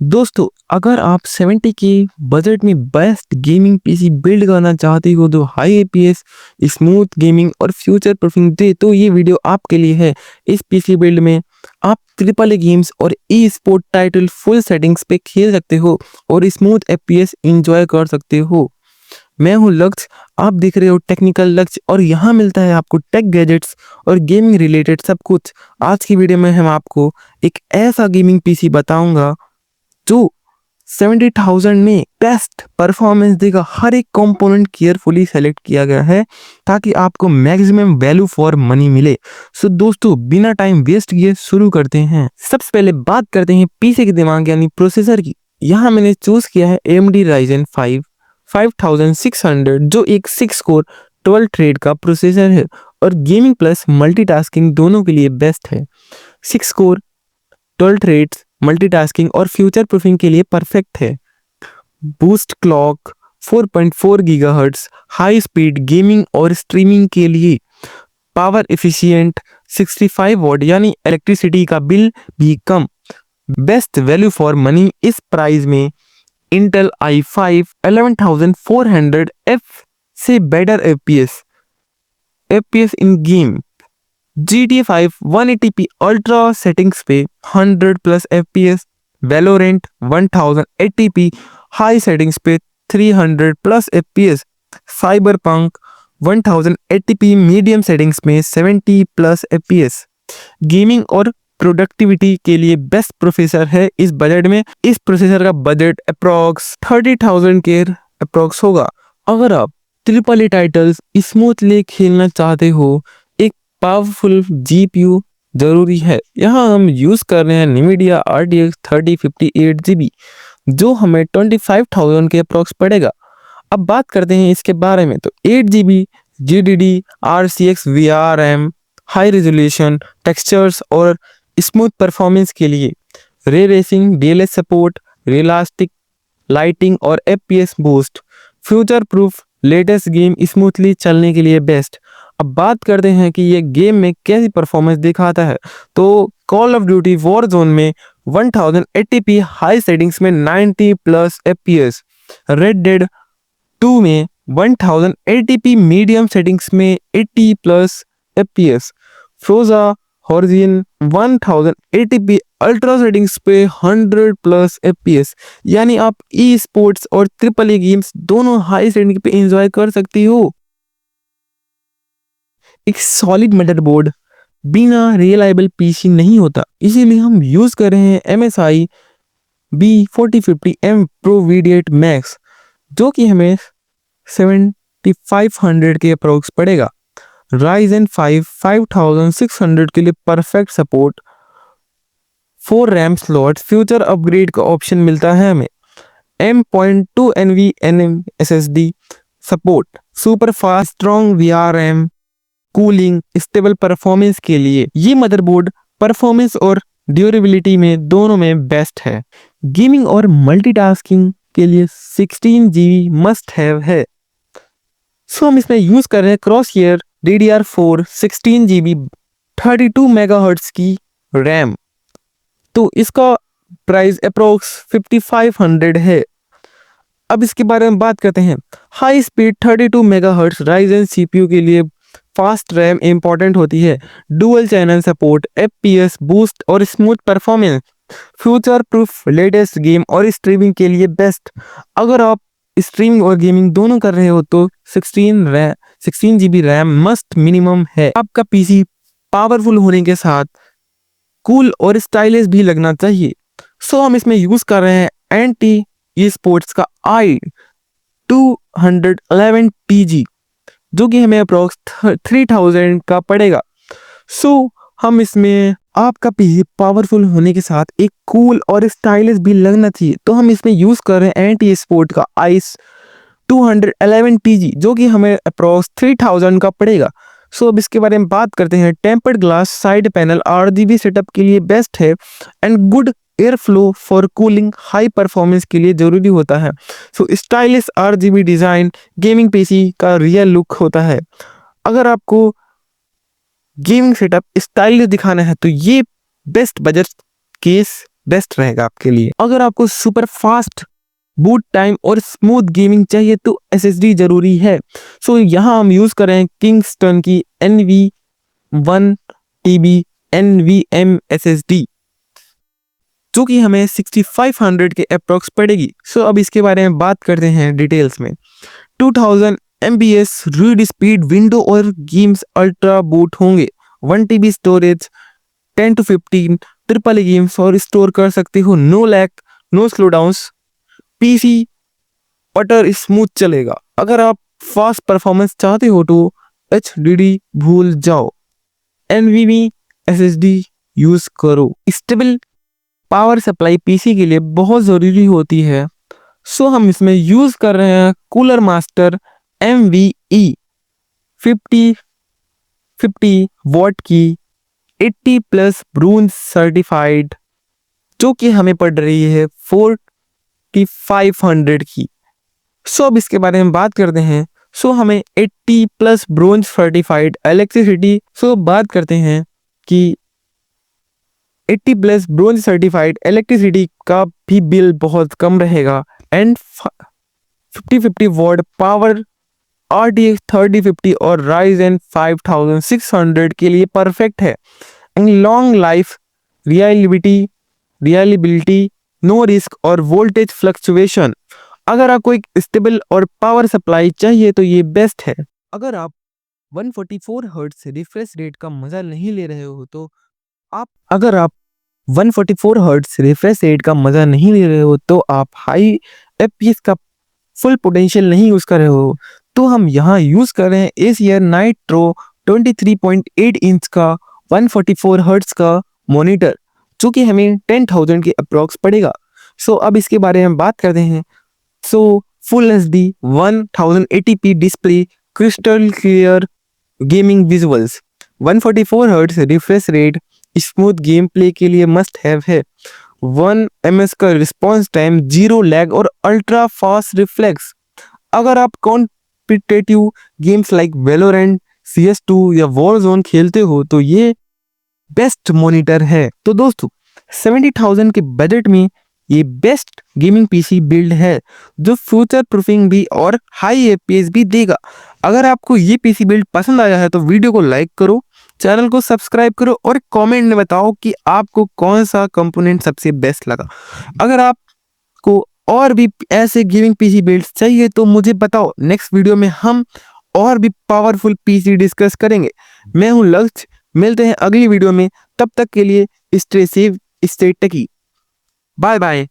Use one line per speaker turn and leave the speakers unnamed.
दोस्तों, अगर आप 70 के बजट में बेस्ट गेमिंग पीसी बिल्ड करना चाहते हो जो हाई एपीएस, स्मूथ गेमिंग और फ्यूचर प्रूफिंग दे तो ये वीडियो आपके लिए है। इस पीसी बिल्ड में आप ट्रिपल ए गेम्स और ई स्पोर्ट टाइटल फुल सेटिंग्स पे खेल सकते हो और स्मूथ एपीएस एंजॉय कर सकते हो। मैं हूं लक्ष्य, आप देख रहे हो टेक्निकल लक्ष्य और यहाँ मिलता है आपको टेक गैजेट्स और गेमिंग रिलेटेड सब कुछ। आज की वीडियो में हम आपको एक ऐसा गेमिंग पीसी बताऊंगा जो 70,000 में बेस्ट परफॉर्मेंस देगा। हर एक कंपोनेंट केयरफुली सेलेक्ट किया गया है ताकि आपको मैक्सिमम वैल्यू फॉर मनी मिले। सो दोस्तों, बिना टाइम वेस्ट किए शुरू करते हैं। सबसे पहले बात करते हैं पीसी के दिमाग यानी प्रोसेसर की। यहाँ मैंने चूज किया है AMD Ryzen 5 5600 जो एक 6 कोर 12 थ्रेड का प्रोसेसर है और गेमिंग प्लस मल्टीटास्किंग दोनों के लिए बेस्ट है। 6 कोर 12 थ्रेड्स मल्टीटास्किंग और फ्यूचर प्रूफिंग के लिए परफेक्ट है। Boost clock 4.4 gigahertz, high speed gaming और स्ट्रीमिंग के लिए। पावर एफिशिएंट 65 वॉट यानी इलेक्ट्रिसिटी का बिल भी कम। बेस्ट वैल्यू फॉर मनी इस प्राइस में इंटेल i5 11400F से बेटर एफपीएस इन game. GTA 5 180p ultra settings पे 100 plus FPS, Valorant 1080p high settings पे 300 plus FPS, cyberpunk 1080p medium settings में 70 plus FPS। Gaming और productivity के लिए best processor है इस बजट में। इस प्रोसेसर का बजट अप्रॉक्स 30,000 के अप्रॉक्स होगा। अगर आप ट्रिपल ए टाइटल्स स्मूथली खेलना चाहते हो, पावरफुल जीपीयू जरूरी है। यहाँ हम यूज कर रहे हैं NVIDIA RTX 3058 GB जो हमें 25,000 के अप्रॉक्स पड़ेगा। अब बात करते हैं इसके बारे में तो 8 GB GDD RCX VRM high resolution textures और स्मूथ परफॉर्मेंस के लिए। रे racing DLSS support, realistic lighting और FPS boost. Future proof latest game smoothly चलने के लिए बेस्ट। अब बात करते हैं कि ये गेम में कैसी परफॉर्मेंस दिखाता है तो call of duty war zone में 1080p हाई सेटिंग्स में 90 प्लस FPS, रेड डेड 2 में 1080p मीडियम सेटिंग्स में 80 plus FPS, Forza Horizon 1080p ultra settings पे 100 प्लस FPS। यानी आप ई स्पोर्ट्स और ट्रिपल ए गेम्स दोनों हाई सेटिंग पे एंजॉय कर सकती हो। एक सॉलिड मदरबोर्ड बिना रिलायबल पीसी नहीं होता, इसीलिए हम यूज कर रहे हैं MSI B4050M Pro V8 Max जो कि हमें 7500 के अप्रोक्स पड़ेगा। Ryzen 5 5600 के लिए perfect support, 4 RAM slots, future upgrade का ऑप्शन मिलता है हमें। M.2 NVMe SSD support, super fast strong VRM, cooling, stable performance के लिए। ये मदरबोर्ड परफॉर्मेंस और ड्यूरेबिलिटी में दोनों में बेस्ट है। गेमिंग और मल्टीटास्किंग के लिए 16 GB मस्ट हैव है। सो हम इसमें यूज कर रहे हैं क्रॉसहेयर DDR4 16 GB 32 मेगाहर्ट्ज की रैम। तो इसका प्राइस अप्रोक्स 5500 है। अब इसके बारे में बात करते हैं। High speed 32 megahertz Ryzen CPU के लिए फास्ट रैम इंपॉर्टेंट होती है। Dual channel support, FPS boost और smooth performance. Future proof latest game और स्ट्रीमिंग के लिए बेस्ट। अगर आप स्ट्रीमिंग और गेमिंग दोनों कर रहे हो तो 16 GB रैम मस्ट मिनिमम है। आपका पीसी पावरफुल होने के साथ कूल और स्टाइलिश भी लगना चाहिए। सो हम इसमें यूज कर रहे हैं एंटी स्पोर्ट्स का i211PG जो कि हमें अप्रोक्स 3000 का पड़ेगा। सो हम इसमें आपका पीसी पावरफुल होने के साथ एक कूल और स्टाइलिश भी लगना चाहिए तो हम इसमें यूज कर रहे हैं एंटी स्पोर्ट का i211PG जो कि हमें अप्रोक्स 3000 का पड़ेगा। सो अब इसके बारे में बात करते हैं। Tempered glass side panel RGB setup के लिए बेस्ट है and good air flow for cooling high performance के लिए जरूरी होता है। So stylish RGB design gaming PC का रियल लुक होता है। अगर आपको गेमिंग सेटअप स्टाइलिश दिखाना है तो ये बेस्ट बजट केस बेस्ट रहेगा आपके लिए। अगर आपको सुपर फास्ट बूट टाइम और स्मूथ गेमिंग चाहिए तो SSD जरूरी है। सो यहाँ हम यूज कर रहे हैं किंगस्टन की NV1TB NVM SSD, जो कि हमें 6500 के अप्रोक्स पड़ेगी। सो अब इसके बारे में बात करते हैं डिटेल्स में। 2000 MBS रीड स्पीड विंडो और गेम्स अल्ट्रा बूट होंगे। 1 TB storage, 10 to 15 triple games और स्टोर कर सकते हो। No lag, no slow downs, PC butter smooth चलेगा। अगर आप फास्ट परफॉर्मेंस चाहते हो तो HDD भूल जाओ, NVMe SSD यूज करो। स्टेबल पावर सप्लाई पीसी के लिए बहुत ज़रूरी होती है। सो हम इसमें यूज कर रहे हैं कूलर मास्टर MVE 50 वॉट की 80 प्लस ब्रोंज सर्टिफाइड, जो कि हमें पड़ रही है 4500 की। सो अब इसके बारे में बात करते हैं। सो हमें 80 प्लस ब्रोंज सर्टिफाइड इलेक्ट्रिसिटी, सो बात करते हैं कि 80 प्लस ब्रोंज सर्टिफाइड इलेक्ट्रिसिटी का भी बिल बहुत कम रहेगा एंड 50 वॉट पावर RTX 3050 और Ryzen 5600 के लिए परफेक्ट है। Long life, reliability, no risk और वोल्टेज फ्लक्चुएशन। अगर आपको एक स्टेबल और पावर सप्लाई चाहिए तो ये बेस्ट है। अगर आप 144 हर्ट्ज रिफ्रेश रेट का मजा नहीं ले रहे हो तो आप 144 हर्ट्ज रिफ्रेश रेट का मजा नहीं ले रहे हो तो आप हाई FPS का फुल पोटेंशियल नहीं यूज कर रहे हो, तो हम यहाँ यूज कर रहे हैं Acer Nitro 23.8 इंच का 144 हर्ट्ज का मॉनिटर, जो कि हमें 10,000 के अप्रॉक्स पड़ेगा। सो अब इसके बारे में बात करते हैं। So full HD 1080p display, crystal clear gaming visuals, 144 hertz refresh rate, smooth game play के लिए मस्ट हैव है। 1 ms का रिस्पॉन्स टाइम, 0 लैग और अल्ट्रा फास्ट रिफ्लेक्स। अगर आप competitive games like Valorant, CS2 या वॉरजोन खेलते हो तो ये बेस्ट मॉनिटर है। तो दोस्तों 70,000 के बजट में ये बेस्ट गेमिंग पीसी बिल्ड है, जो फ्यूचर प्रूफिंग भी और हाई FPS भी देगा। अगर आपको ये पीसी बिल्ड पसंद आया है तो वीडियो को लाइक करो, चैनल को सब्सक्राइब करो और कमेंट में बताओ कि आपको कौन सा कंपोनेंट सबसे बेस्ट लगा। अगर आपको और भी ऐसे गेमिंग पीसी बिल्ड्स चाहिए तो मुझे बताओ, नेक्स्ट वीडियो में हम और भी पावरफुल पीसी डिस्कस करेंगे। मैं हूं लक्ष्य, मिलते हैं अगली वीडियो में, तब तक के लिए स्टे सेफ, स्टे टेकी, बाय बाय।